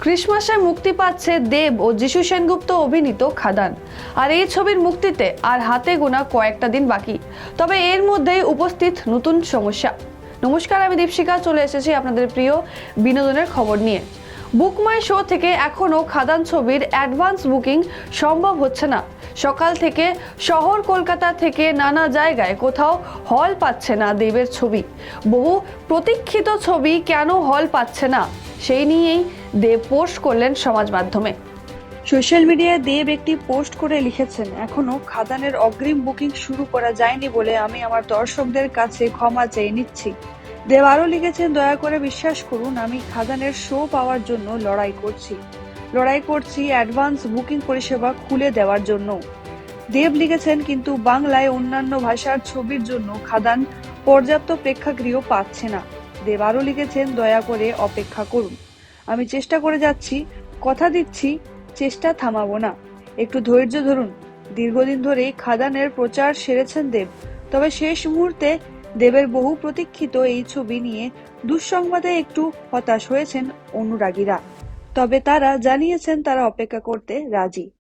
ক্রিসমাসে মুক্তি পাচ্ছে দেব ও যিশু সেনগুপ্ত অভিনীত খাদান। আর এই ছবির মুক্তিতে আর হাতে গোনা কয়েকটা দিন বাকি। তবে এর মধ্যেই উপস্থিত নতুন সমস্যা। নমস্কার, আমি দীপশিকা চলে এসেছি আপনাদের প্রিয় বিনোদনের খবর নিয়ে। বুক মাই শো থেকে এখনো খাদান ছবির অ্যাডভান্স বুকিং সম্ভব হচ্ছে না। সকাল থেকে শহর কলকাতা থেকে নানা জায়গায় কোথাও হল পাচ্ছে না দেবের ছবি। বহু প্রতীক্ষিত ছবি কেন হল পাচ্ছে না সেই নিয়েই দেব পোস্ট করলেন সমাজ মাধ্যমে। সোশ্যাল মিডিয়ায় দেব একটি পোস্ট করে লিখেছেন, এখনো খাদানের অগ্রিম বুকিং শুরু করা যায়নি বলে আমি আমার দর্শকদের কাছে ক্ষমা চেয়ে নিচ্ছি। দেব আরও লিখেছেন, দয়া করে বিশ্বাস করুন, আমি খাদানের শো পাওয়ার জন্য লড়াই করছি অ্যাডভান্স বুকিং পরিষেবা খুলে দেওয়ার জন্য। দেব লিখেছেন, কিন্তু বাংলায় অন্যান্য ভাষার ছবির জন্য খাদান পর্যাপ্ত প্রেক্ষাগৃহ পাচ্ছে না। দেব আরও লিখেছেন, দয়া করে অপেক্ষা করুন, আমি চেষ্টা করে যাচ্ছি, কথা দিচ্ছি চেষ্টা থামাবো না, একটু ধৈর্য ধরুন। দীর্ঘদিন ধরেই খাদানের প্রচার সেরেছেন দেব, তবে শেষ মুহূর্তে দেবের বহু প্রতীক্ষিত এই ছবি নিয়ে দুঃসংবাদে একটু হতাশ হয়েছেন অনুরাগীরা। তবে তারা জানিয়েছেন তারা অপেক্ষা করতে রাজি।